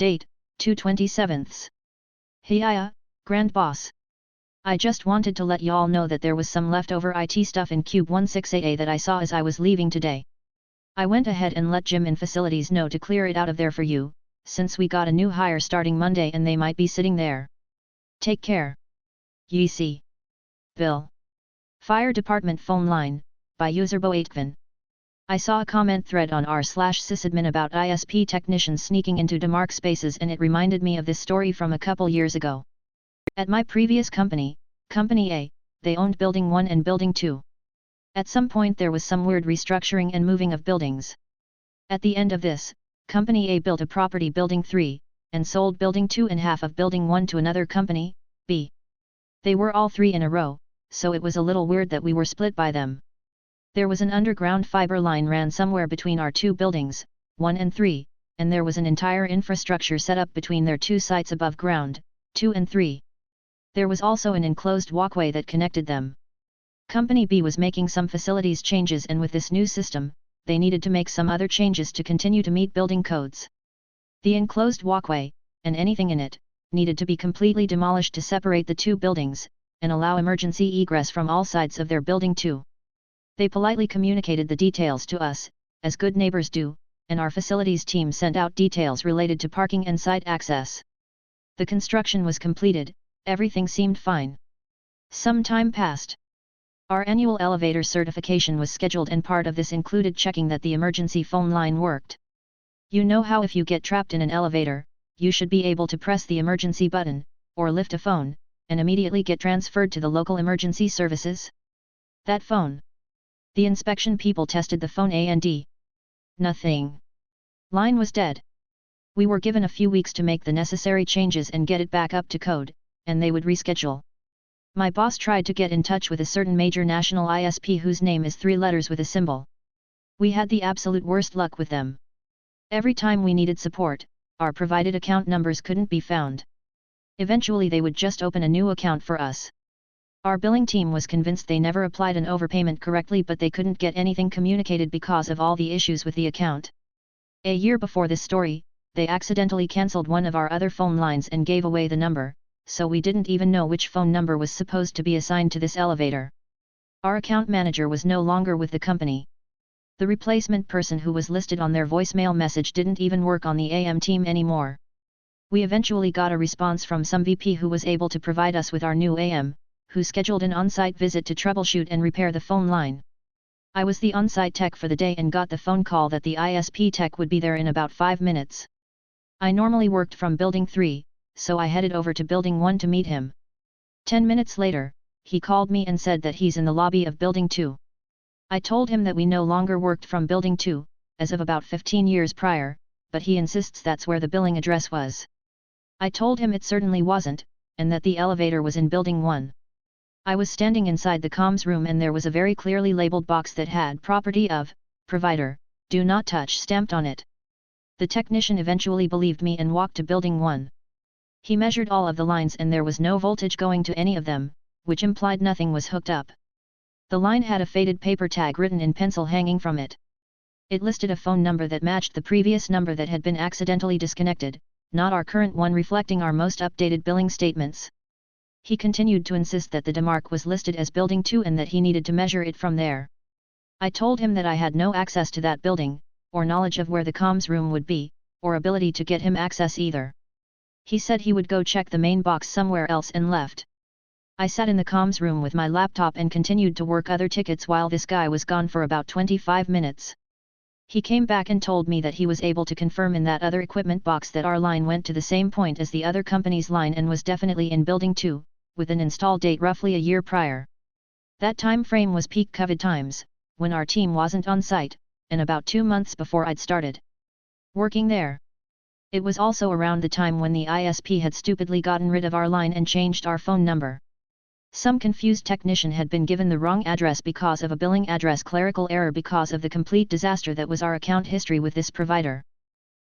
Date, 2/27. Hiya, Grand Boss. I just wanted to let y'all know that there was some leftover IT stuff in Cube 16AA that I saw as I was leaving today. I went ahead and let Jim in facilities know to clear it out of there for you, since we got a new hire starting Monday and they might be sitting there. Take care. Ye see. Bill. Fire Department Phone Line, by user Boatkvin. I saw a comment thread on r/sysadmin about ISP technicians sneaking into demarc spaces and it reminded me of this story from a couple years ago. At my previous company, Company A, they owned Building 1 and Building 2. At some point there was some weird restructuring and moving of buildings. At the end of this, Company A built a property Building 3, and sold Building 2 and half of Building 1 to another company, B. They were all three in a row, so it was a little weird that we were split by them. There was an underground fiber line ran somewhere between our two buildings, 1 and 3, and there was an entire infrastructure set up between their two sites above ground, 2 and 3. There was also an enclosed walkway that connected them. Company B was making some facilities changes and with this new system, they needed to make some other changes to continue to meet building codes. The enclosed walkway, and anything in it, needed to be completely demolished to separate the two buildings, and allow emergency egress from all sides of their Building 2. They politely communicated the details to us, as good neighbors do, and our facilities team sent out details related to parking and site access. The construction was completed, everything seemed fine. Some time passed. Our annual elevator certification was scheduled and part of this included checking that the emergency phone line worked. You know how if you get trapped in an elevator, you should be able to press the emergency button, or lift a phone, and immediately get transferred to the local emergency services? That phone. The inspection people tested the phone and nothing. Line was dead. We were given a few weeks to make the necessary changes and get it back up to code, and they would reschedule. My boss tried to get in touch with a certain major national ISP whose name is 3 letters with a symbol. We had the absolute worst luck with them. Every time we needed support, our provided account numbers couldn't be found. Eventually they would just open a new account for us. Our billing team was convinced they never applied an overpayment correctly, but they couldn't get anything communicated because of all the issues with the account. A year before this story, they accidentally cancelled one of our other phone lines and gave away the number, so we didn't even know which phone number was supposed to be assigned to this elevator. Our account manager was no longer with the company. The replacement person who was listed on their voicemail message didn't even work on the AM team anymore. We eventually got a response from some VP who was able to provide us with our new AM, who scheduled an on-site visit to troubleshoot and repair the phone line. I was the on-site tech for the day and got the phone call that the ISP tech would be there in about 5 minutes. I normally worked from Building 3, so I headed over to Building 1 to meet him. 10 minutes later, he called me and said that he's in the lobby of Building 2. I told him that we no longer worked from Building 2, as of about 15 years prior, but he insists that's where the billing address was. I told him it certainly wasn't, and that the elevator was in Building 1. I was standing inside the comms room and there was a very clearly labeled box that had property of, provider, do not touch stamped on it. The technician eventually believed me and walked to Building 1. He measured all of the lines and there was no voltage going to any of them, which implied nothing was hooked up. The line had a faded paper tag written in pencil hanging from it. It listed a phone number that matched the previous number that had been accidentally disconnected, not our current one reflecting our most updated billing statements. He continued to insist that the demarc was listed as Building 2 and that he needed to measure it from there. I told him that I had no access to that building, or knowledge of where the comms room would be, or ability to get him access either. He said he would go check the main box somewhere else and left. I sat in the comms room with my laptop and continued to work other tickets while this guy was gone for about 25 minutes. He came back and told me that he was able to confirm in that other equipment box that our line went to the same point as the other company's line and was definitely in Building 2, with an install date roughly a year prior. That time frame was peak COVID times, when our team wasn't on site, and about 2 months before I'd started working there. It was also around the time when the ISP had stupidly gotten rid of our line and changed our phone number. Some confused technician had been given the wrong address because of a billing address clerical error because of the complete disaster that was our account history with this provider.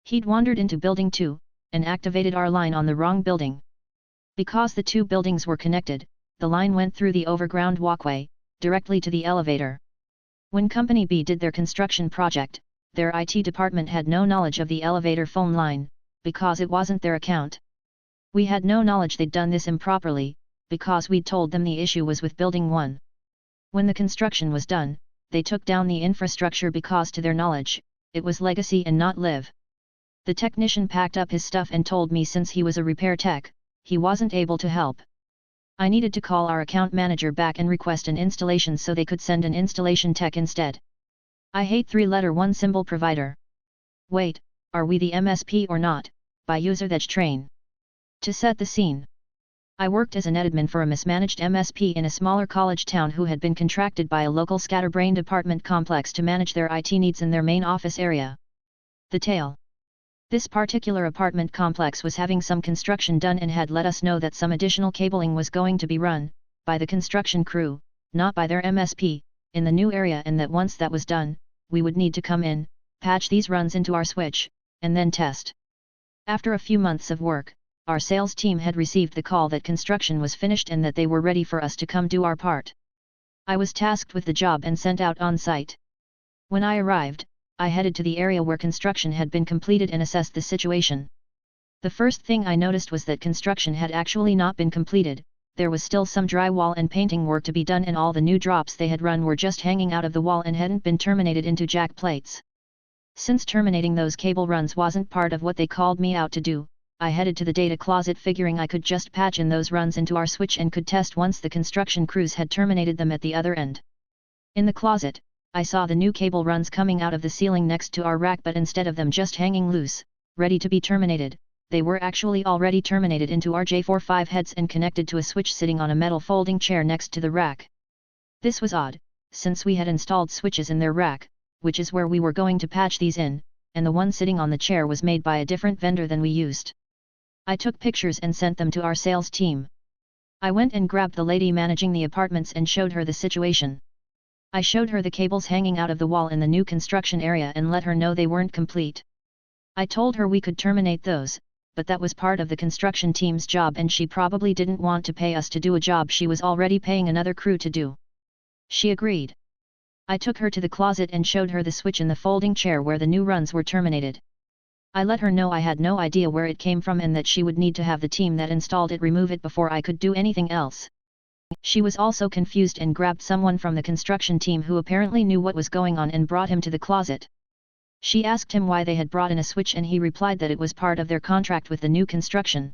He'd wandered into Building 2, and activated our line on the wrong building. Because the two buildings were connected, the line went through the overground walkway, directly to the elevator. When Company B did their construction project, their IT department had no knowledge of the elevator phone line, because it wasn't their account. We had no knowledge they'd done this improperly, because we'd told them the issue was with building 1. When the construction was done, they took down the infrastructure because to their knowledge, it was legacy and not live. The technician packed up his stuff and told me since he was a repair tech, he wasn't able to help. I needed to call our account manager back and request an installation so they could send an installation tech instead. I hate 3-letter 1 symbol provider. Wait, are we the MSP or not? By user that train. To set the scene. I worked as an admin for a mismanaged MSP in a smaller college town who had been contracted by a local scatterbrained apartment complex to manage their IT needs in their main office area. The tale. This particular apartment complex was having some construction done and had let us know that some additional cabling was going to be run, by the construction crew, not by their MSP, in the new area, and that once that was done, we would need to come in, patch these runs into our switch, and then test. After a few months of work, our sales team had received the call that construction was finished and that they were ready for us to come do our part. I was tasked with the job and sent out on site. When I arrived, I headed to the area where construction had been completed and assessed the situation. The first thing I noticed was that construction had actually not been completed, there was still some drywall and painting work to be done, and all the new drops they had run were just hanging out of the wall and hadn't been terminated into jack plates. Since terminating those cable runs wasn't part of what they called me out to do, I headed to the data closet figuring I could just patch in those runs into our switch and could test once the construction crews had terminated them at the other end. In the closet, I saw the new cable runs coming out of the ceiling next to our rack, but instead of them just hanging loose, ready to be terminated, they were actually already terminated into RJ45 heads and connected to a switch sitting on a metal folding chair next to the rack. This was odd, since we had installed switches in their rack, which is where we were going to patch these in, and the one sitting on the chair was made by a different vendor than we used. I took pictures and sent them to our sales team. I went and grabbed the lady managing the apartments and showed her the situation. I showed her the cables hanging out of the wall in the new construction area and let her know they weren't complete. I told her we could terminate those, but that was part of the construction team's job and she probably didn't want to pay us to do a job she was already paying another crew to do. She agreed. I took her to the closet and showed her the switch in the folding chair where the new runs were terminated. I let her know I had no idea where it came from and that she would need to have the team that installed it remove it before I could do anything else. She was also confused and grabbed someone from the construction team who apparently knew what was going on and brought him to the closet. She asked him why they had brought in a switch and he replied that it was part of their contract with the new construction.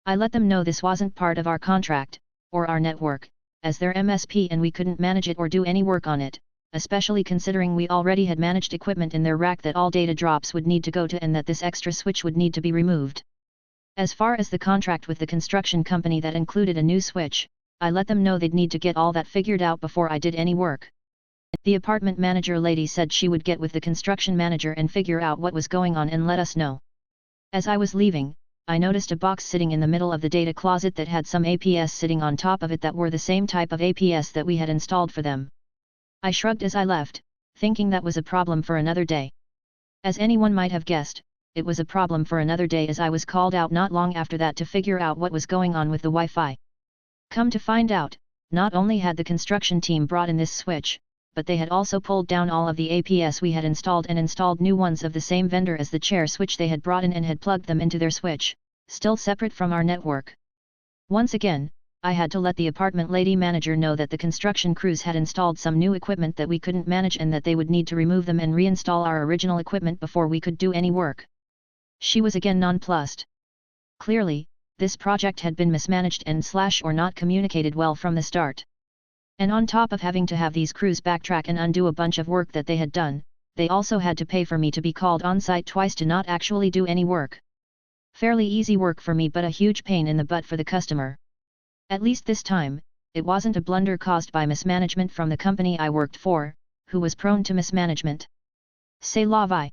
I let them know this wasn't part of our contract, or our network, as their MSP, and we couldn't manage it or do any work on it, especially considering we already had managed equipment in their rack that all data drops would need to go to and that this extra switch would need to be removed. As far as the contract with the construction company that included a new switch, I let them know they'd need to get all that figured out before I did any work. The apartment manager lady said she would get with the construction manager and figure out what was going on and let us know. As I was leaving, I noticed a box sitting in the middle of the data closet that had some APS sitting on top of it that were the same type of APS that we had installed for them. I shrugged as I left, thinking that was a problem for another day. As anyone might have guessed, it was a problem for another day as I was called out not long after that to figure out what was going on with the Wi-Fi. Come to find out, not only had the construction team brought in this switch, but they had also pulled down all of the APS we had installed and installed new ones of the same vendor as the chair switch they had brought in and had plugged them into their switch, still separate from our network. Once again, I had to let the apartment lady manager know that the construction crews had installed some new equipment that we couldn't manage and that they would need to remove them and reinstall our original equipment before we could do any work. She was again nonplussed. Clearly, this project had been mismanaged and or not communicated well from the start. And on top of having to have these crews backtrack and undo a bunch of work that they had done, they also had to pay for me to be called on site twice to not actually do any work. Fairly easy work for me but a huge pain in the butt for the customer. At least this time, it wasn't a blunder caused by mismanagement from the company I worked for, who was prone to mismanagement. C'est la vie.